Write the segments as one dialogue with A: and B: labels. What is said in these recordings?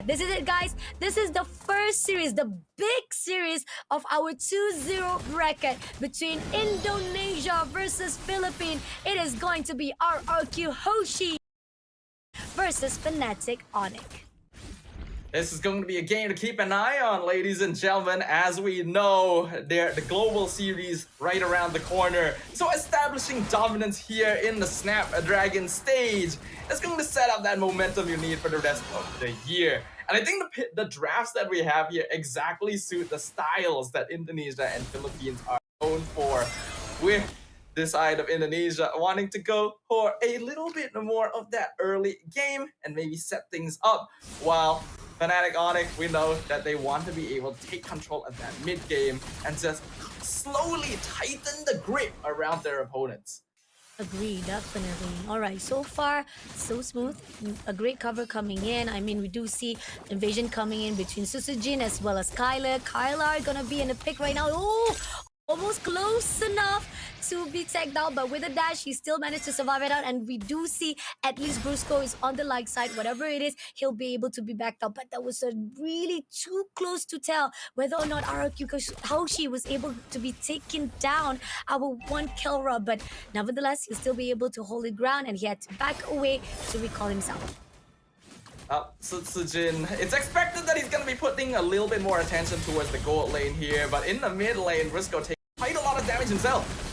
A: This is it, guys. This is the first series, the big series of our 2-0 bracket between Indonesia versus Philippines. It is going to be RRQ Hoshi versus Fanatic Onic.
B: This is going to be a game to keep an eye on, ladies and gentlemen. As we know, the global series right around the corner. So establishing dominance here in the Snapdragon stage is going to set up that momentum you need for the rest of the year. And I think the drafts that we have here exactly suit the styles that Indonesia and Philippines are known for, with this side of Indonesia wanting to go for a little bit more of that early game and maybe set things up, while Fnatic Onic, we know that they want to be able to take control of that mid game and just slowly tighten the grip around their opponents.
A: Agree, definitely. All right, so far, so smooth. A great cover coming in. I mean, we do see invasion coming in between Susujin as well as Skylar. Skylar gonna be in the pick right now. Oh, almost close enough to be tagged out, but with a dash, he still managed to survive it out. And we do see at least Brusco is on the lag side. Whatever it is, he'll be able to be backed out. But that was a really too close to tell whether or not RRQ Hoshi was able to be taken down our one Kelra. But nevertheless, he'll still be able to hold it ground, and he had to back away to recall himself.
B: Sujin, it's expected that he's going to be putting a little bit more attention towards the gold lane here, but in the mid lane, Briscoe takes quite a lot of damage himself.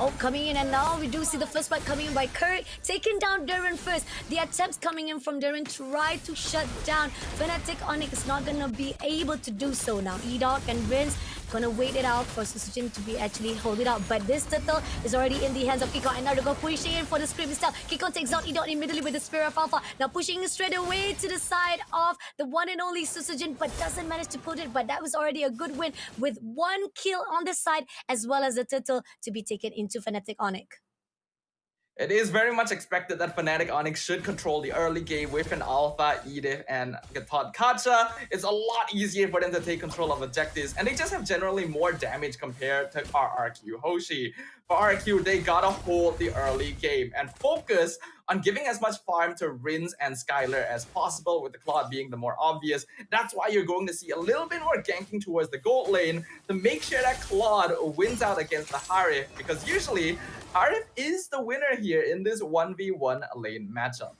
A: Oh, coming in, and now we do see the first fight coming in by Kurt, taking down Darren first. The attempts coming in from Darren try to shut down Fnatic Onic is not gonna be able to do so now. Edog and Vince gonna wait it out for Susujin to be actually hold it out, but this turtle is already in the hands of Kikon, and now they're going pushing in for the script itself. Kikon takes out Edog immediately with the Spirit of Alpha, now pushing straight away to the side of the one and only Susujin, but doesn't manage to put it. But that was already a good win with one kill on the side, as well as the turtle to be taken into Fnatic Onic.
B: It is very much expected that Fnatic Onic should control the early game with an Alpha, Edith, and Gatot Kacha. It's a lot easier for them to take control of objectives, and they just have generally more damage compared to RRQ Hoshi. For RRQ, they gotta hold the early game and focus on giving as much farm to Rins and Skylar as possible, with the Claude being the more obvious. That's why you're going to see a little bit more ganking towards the gold lane to make sure that Claude wins out against the Harith, because usually Harith is the winner here in this 1v1 lane matchup.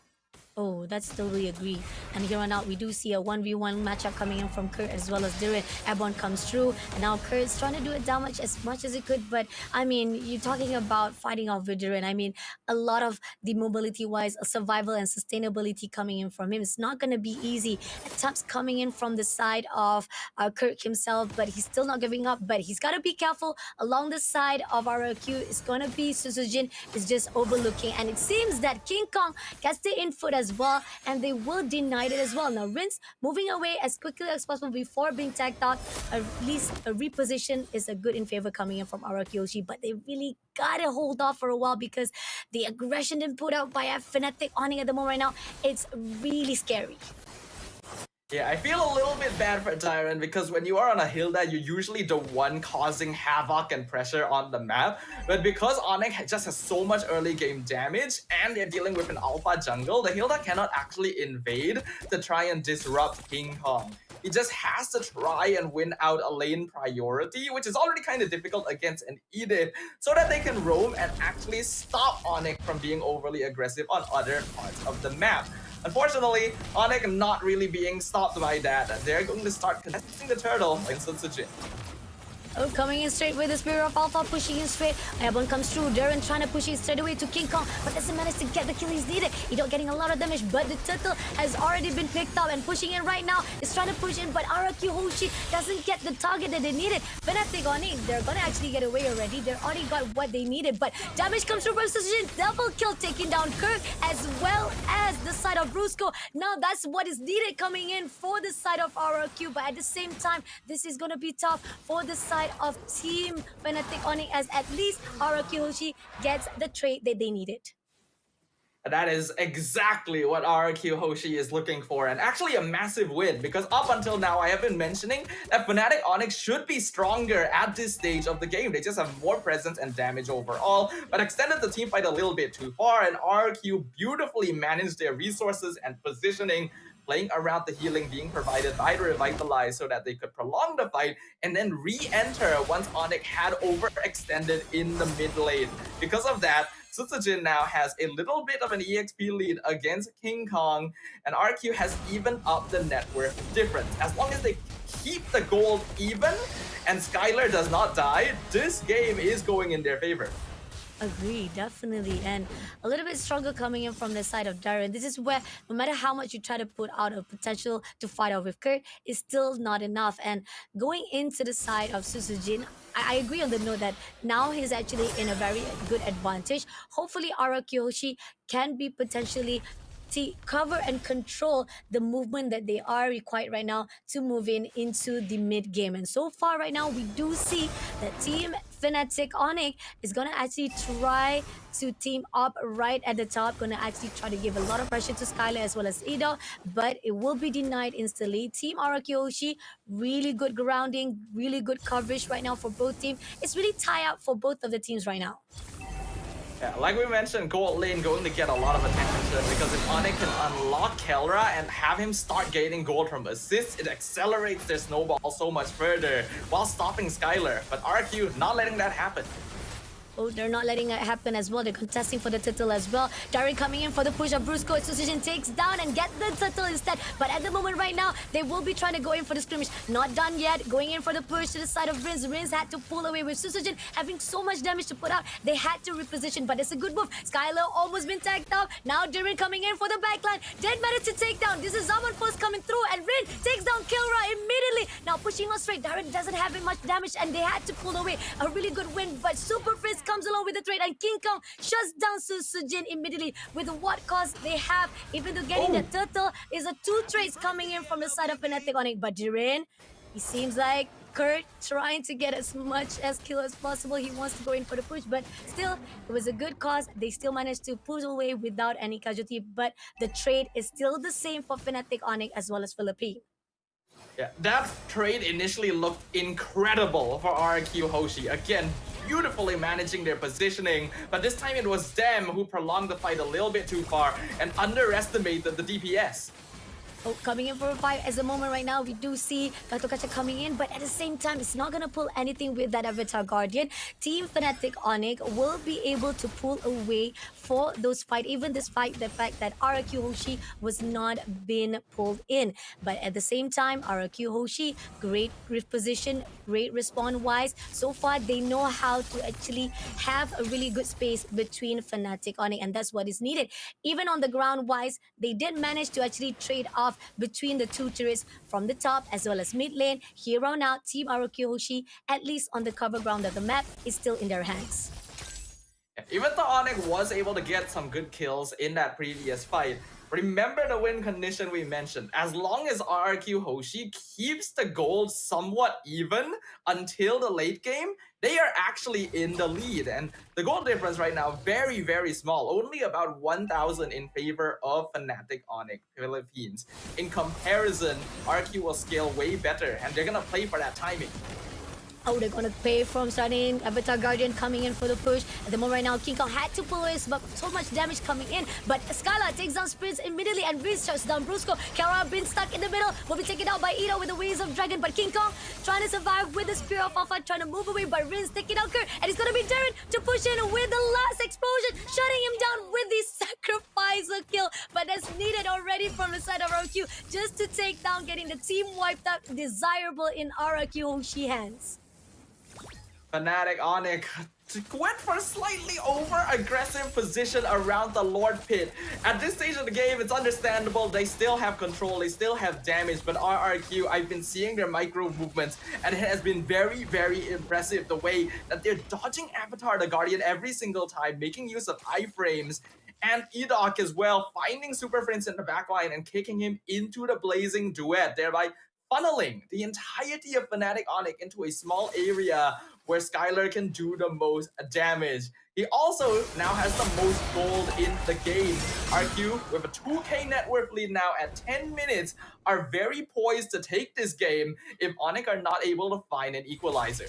A: Oh, that's totally agree. And here on out, we do see a 1v1 matchup coming in from Kurt as well as Darren. Airborne comes through, and now Kurt's trying to do it damage as much as he could. But I mean, you're talking about fighting off with Darren. I mean, a lot of the mobility-wise, survival and sustainability coming in from him. It's not going to be easy. Attempts coming in from the side of Kurt himself, but he's still not giving up. But he's got to be careful. Along the side of RRQ, it's going to be Susujin is just overlooking. And it seems that King Kong gets the input as well, and they will deny it as well. Now Rince moving away as quickly as possible before being tagged out. At least a reposition is a good in favor coming in from Hoshi, but they really gotta hold off for a while because the aggression being put out by Fnatic Onic at the moment right now, it's really scary.
B: Yeah, I feel a little bit bad for Tyron, because when you are on a Hilda, you're usually the one causing havoc and pressure on the map. But because Onic just has so much early game damage and they're dealing with an alpha jungle, the Hilda cannot actually invade to try and disrupt King Kong. He just has to try and win out a lane priority, which is already kind of difficult against an Edith, so that they can roam and actually stop Onic from being overly aggressive on other parts of the map. Unfortunately, Onic not really being stopped by that. They're going to start contesting the turtle in Sujin.
A: Oh, coming in straight with the Spirit of Alpha, pushing in straight. Airborne comes through. Darren trying to push in straight away to King Kong, but doesn't manage to get the kill he's needed. He's not getting a lot of damage, but the turtle has already been picked up and pushing in right now. Is trying to push in, but RRQ Hoshi doesn't get the target that they needed. Fnatic Onic, they're gonna actually get away already. They already got what they needed, but damage comes through from Susujin. Double kill taking down Kirk as well as the side of Brusco. Now that's what is needed coming in for the side of RRQ, but at the same time, this is gonna be tough for the side of Team Fnatic Onic, as at least RRQ Hoshi gets the trade that they needed.
B: That is exactly what RRQ Hoshi is looking for, and actually a massive win, because up until now I have been mentioning that Fnatic Onic should be stronger at this stage of the game. They just have more presence and damage overall, but extended the team fight a little bit too far, and RRQ beautifully managed their resources and positioning playing around the healing being provided by the Revitalize so that they could prolong the fight and then re-enter once onic had overextended in the mid lane. Because of that, Sutsujin now has a little bit of an EXP lead against King Kong, and RQ has evened up the net worth difference. As long as they keep the gold even and Skylar does not die, this game is going in their favor.
A: Agree, definitely. And a little bit struggle coming in from the side of Darren. This is where no matter how much you try to put out a potential to fight out with Kurt, it's still not enough. And going into the side of Susujin, I agree on the note that now he's actually in a very good advantage. Hopefully, Arakiyoshi can be potentially cover and control the movement that they are required right now to move into the mid game. And so far right now, we do see that team Fnatic Onic is gonna actually try to team up right at the top, gonna actually try to give a lot of pressure to Skylar as well as Ida, but it will be denied instantly. Team Arakiyoshi, really good grounding, really good coverage right now for both teams. It's really tie up for both of the teams right now.
B: Yeah, like we mentioned, gold lane going to get a lot of attention because if onic can unlock Kelra and have him start gaining gold from assists, it accelerates their snowball so much further while stopping Skylar. But RQ not letting that happen.
A: Oh, they're not letting it happen as well. They're contesting for the title as well. Darren coming in for the push of Brusco. Association takes down and get the title instead. But at the moment right now, they will be trying to go in for the scrimmage. Not done yet. Going in for the push to the side of Rins. Rins had to pull away with Susujin having so much damage to put out. They had to reposition, but it's a good move. Skylar almost been tagged out. Now Darren coming in for the backline. Did manage to take down. This is Zaman Post coming through and Rin takes down Kilra immediately. Now pushing on straight. Darren doesn't have much damage and they had to pull away. A really good win, but Super Frizz comes along with the trade and King Kong shuts down Susujin immediately with what cost they have. Even though getting the turtle is a 2 trades coming in from the side of Fnatic Onic. But Jiren, he seems like Kurt trying to get as much as kill as possible. He wants to go in for the push, but still, it was a good cause. They still managed to push away without any casualty, but the trade is still the same for Fnatic Onic as well as Philippine.
B: Yeah, that trade initially looked incredible for RQ Hoshi. Again, beautifully managing their positioning, but this time it was them who prolonged the fight a little bit too far and underestimated the DPS.
A: Oh, coming in for a fight as the moment right now, we do see Katokacha coming in, but at the same time, it's not going to pull anything with that Avatar Guardian. Team Fnatic Onic will be able to pull away for those fight, even despite the fact that RQ Hoshi was not been pulled in. But at the same time, RQ Hoshi, great position, great respawn-wise. So far, they know how to actually have a really good space between Fnatic Onic, and that's what is needed. Even on the ground-wise, they did manage to actually trade off between the two turrets from the top as well as mid lane. Here on out, Team RQ Hoshi, at least on the cover ground of the map, is still in their hands.
B: Even though onic was able to get some good kills in that previous fight, remember the win condition we mentioned. As long as RQ Hoshi keeps the gold somewhat even until the late game, they are actually in the lead. And the gold difference right now, very, very small. Only about 1,000 in favor of Fnatic Onic Philippines. In comparison, RQ will scale way better, and they're going to play for that timing.
A: Oh, they're gonna pay from starting. Avatar Guardian coming in for the push. At the moment right now, King Kong had to pull away, but so much damage coming in. But Skylar takes down Sprints immediately and Riz shuts down Brusco. Kara been stuck in the middle, will be taken out by Ida with the Wings of Dragon. But King Kong trying to survive with the Spear of Alpha, trying to move away, but Riz taking out Kurt. And it's gonna be Darren to push in with the last explosion, shutting him down with the sacrificer kill. But that's needed already from the side of RQ just to take down, getting the team wiped out. Desirable in RQ Hoshi hands.
B: Fnatic Onic went for a slightly over-aggressive position around the Lord Pit. At this stage of the game, it's understandable. They still have control, they still have damage, but RRQ, I've been seeing their micro movements, and it has been very, very impressive the way that they're dodging Avatar the Guardian every single time, making use of iframes, and Edok as well, finding Super Prince in the backline and kicking him into the blazing duet, thereby funneling the entirety of Fnatic Onic into a small area where Skylar can do the most damage. He also now has the most gold in the game. RQ, with a 2k net worth lead now at 10 minutes, are very poised to take this game if Onic are not able to find an equalizer.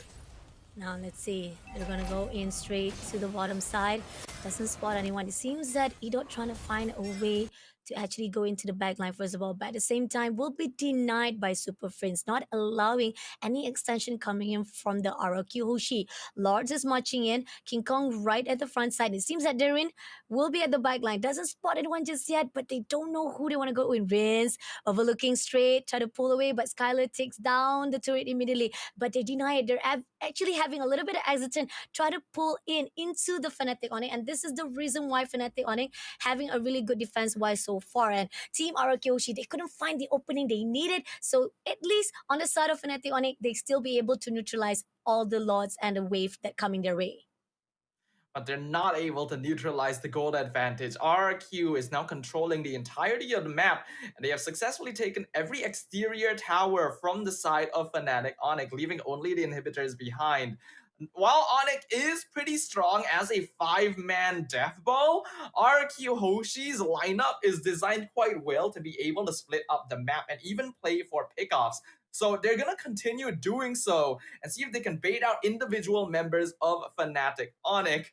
A: Now let's see. They're gonna go in straight to the bottom side. Doesn't spot anyone. It seems that Edot trying to find a way to actually go into the backline first of all, but at the same time will be denied by Super Friends, not allowing any extension coming in from the ROQ Hoshi. Lords is marching in, King Kong right at the front side. It seems that Darren will be at the backline. Doesn't spot anyone just yet, but they don't know who they want to go in. Vince overlooking straight, try to pull away, but Skylar takes down the turret immediately. But they deny it. They're actually having a little bit of hesitant, try to pull in into the Fnatic Onic, and this is the reason why Fnatic Onic having a really good defense wise so far. And Team Arakyoshi, they couldn't find the opening they needed. So at least on the side of Fnatic Onic, they still be able to neutralize all the lords and the wave that coming their way.
B: But they're not able to neutralize the gold advantage. RQ is now controlling the entirety of the map, and they have successfully taken every exterior tower from the side of Fnatic Onic, leaving only the inhibitors behind. While Onic is pretty strong as a 5-man death ball, RQ Hoshi's lineup is designed quite well to be able to split up the map and even play for pickoffs. So they're gonna continue doing so and see if they can bait out individual members of Fnatic Onic.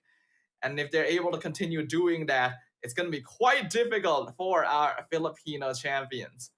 B: And if they're able to continue doing that, it's going to be quite difficult for our Filipino champions.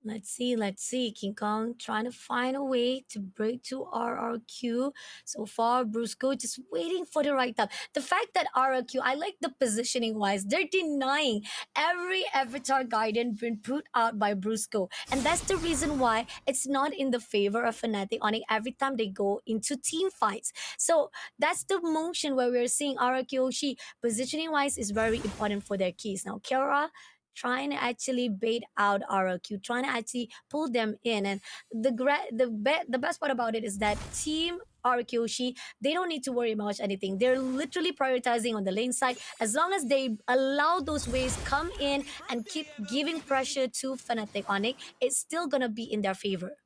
A: Let's see. King Kong trying to find a way to break to RRQ. So far, Brusco just waiting for the right time. The fact that RRQ, I like the positioning wise, they're denying every avatar guidance been put out by Brusco. And that's the reason why it's not in the favor of Fnatic Onic every time they go into team fights. So that's the motion where we're seeing RRQ Oshi positioning wise is very important for their keys. Now, Kara trying to actually bait out ROQ, trying to actually pull them in. And the best part about it is that Team RQshi, they don't need to worry about anything. They're literally prioritizing on the lane side. As long as they allow those waves come in and keep giving pressure to Fnatic Onic, it's still gonna be in their favor.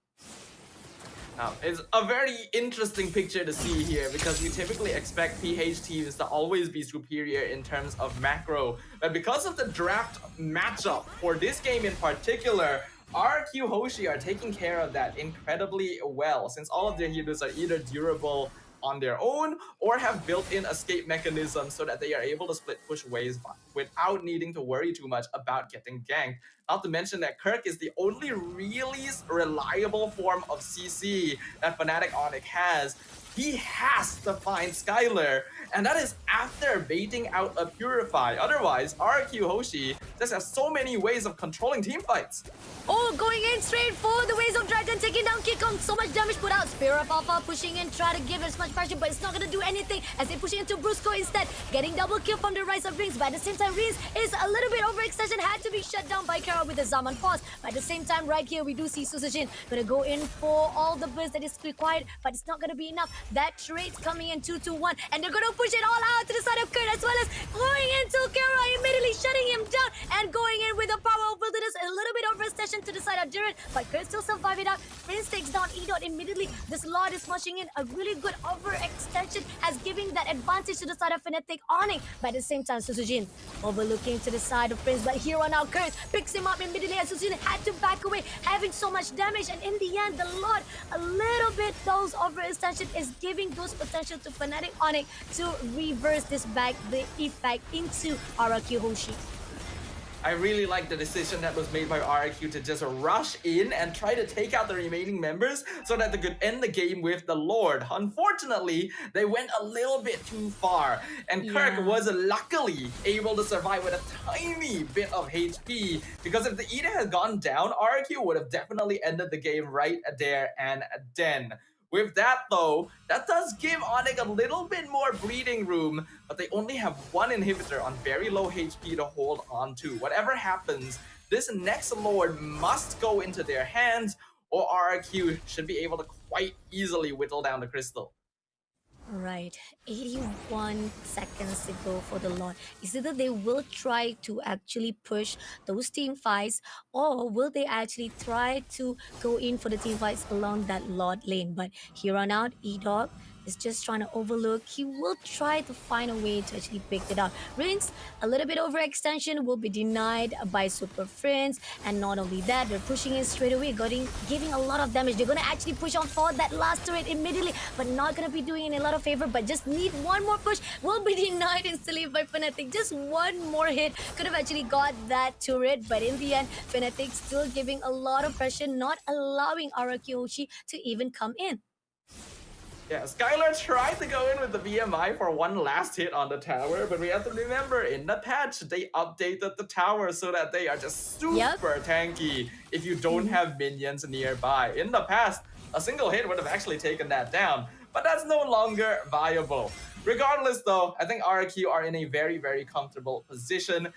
B: It's a very interesting picture to see here because we typically expect PH teams to always be superior in terms of macro. But because of the draft matchup for this game in particular, RQ Hoshi are taking care of that incredibly well since all of their heroes are either durable on their own or have built-in escape mechanisms so that they are able to split push waves without needing to worry too much about getting ganked. Not to mention that Kirk is the only really reliable form of CC that Fnatic Onic has. He has to find Skylar, and that is after baiting out a Purify. Otherwise, RQ Hoshi just has so many ways of controlling team fights.
A: Oh, going in straight for the Waves of Dragon, taking down Kikong. So much damage put out. Spear of Alpha pushing in, try to give as much pressure, but it's not going to do anything as they pushing into Brusco instead. Getting double kill from the Rise of Rings, but at the same time, Rings is a little bit overextension, had to be shut down by Kara with the Zaman Force. But at the same time, right here, we do see Susujin going to go in for all the burst that is required, but it's not going to be enough. That trade's coming in 2-2-1, and they're going to push it all out to the side of Kurt, as well as going into Kara, immediately shutting him down, and going in with the power of wilderness, a little bit overextension to the side of Jiren, but Kurt still survive it out. Prince takes down E-Dot immediately. This Lord is pushing in a really good overextension as giving that advantage to the side of Fnatic Onic. But at the same time, Susujin overlooking to the side of Prince, but here on now Kurt picks him up immediately as Susujin had to back away, having so much damage, and in the end, the Lord, a little bit those overextension is giving those potential to Fnatic Onic to reverse this back, the effect into RQ Hoshi.
B: I really like the decision that was made by RQ to just rush in and try to take out the remaining members so that they could end the game with the Lord. Unfortunately, they went a little bit too far, and Kirk was luckily able to survive with a tiny bit of HP, because if the Eda had gone down, RQ would have definitely ended the game right there and then. With that though, that does give Onic a little bit more breathing room, but they only have one inhibitor on very low HP to hold on to. Whatever happens, this next Lord must go into their hands, or RQ should be able to quite easily whittle down the crystal.
A: Right, 81 seconds to go for the Lord. Is either they will try to actually push those team fights, or will they actually try to go in for the team fights along that Lord lane? But here on out, E-Dog is just trying to overlook, he will try to find a way to actually pick it up. Rinse, a little bit overextension will be denied by Super Friends. And not only that, they're pushing in straight away, giving a lot of damage. They're going to actually push on forward that last turret immediately, but not going to be doing any a lot of favor, but just need one more push. Will be denied instantly by Fnatic. Just one more hit could have actually got that turret, but in the end, Fnatic still giving a lot of pressure, not allowing Arakiyoshi to even come in.
B: Yeah, Skylar tried to go in with the BMI for one last hit on the tower, but we have to remember, in the patch, they updated the tower so that they are just super tanky if you don't have minions nearby. In the past, a single hit would have actually taken that down, but that's no longer viable. Regardless though, I think RQ are in a very, very comfortable position.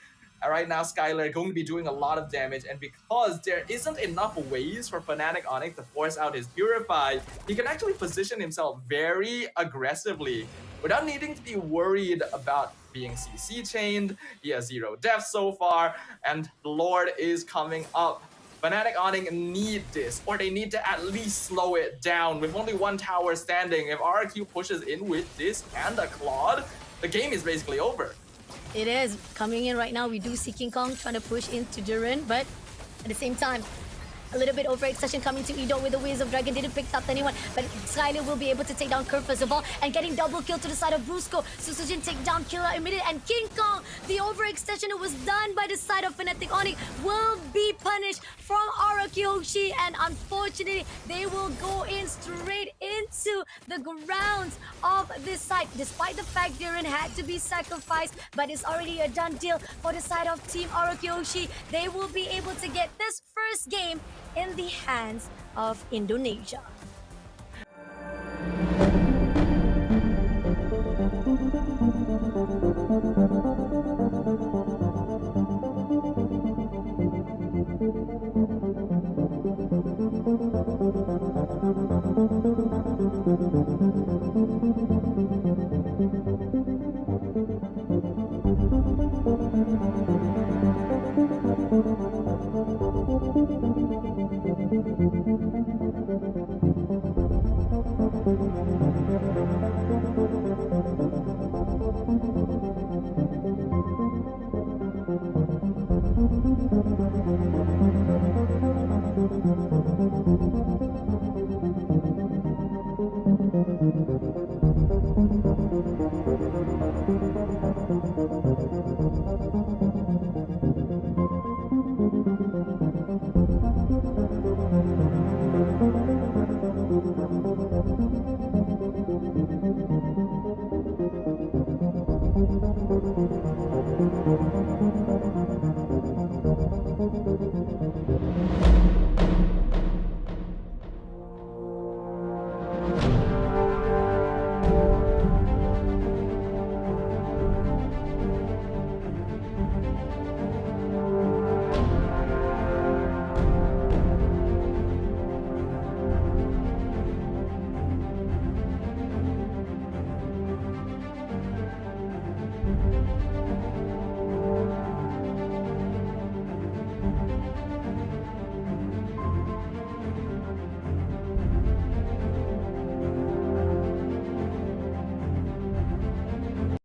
B: Right now, Skylar going to be doing a lot of damage, and because there isn't enough ways for Fnatic Onic to force out his Purify, he can actually position himself very aggressively without needing to be worried about being CC chained. He has 0 deaths so far, and the Lord is coming up. Fnatic Onic need this, or they need to at least slow it down. With only one tower standing, if RQ pushes in with this and a Claude, the game is basically over.
A: It is. Coming in right now, we do see King Kong trying to push into Duran, but at the same time, a little bit overextension coming to Edo with the Waves of Dragon. Didn't pick up anyone, but Skylar will be able to take down Kerr first of all, and getting double kill to the side of Brusco. Susujin take down Killer immediate, and King Kong, the overextension that was done by the side of Fnatic Onic, will be punished from Arakiyoshi, and unfortunately, they will go in straight into the grounds of this site. Despite the fact Duran had to be sacrificed, but it's already a done deal for the side of Team Arakiyoshi. They will be able to get this first game in the hands of Indonesia.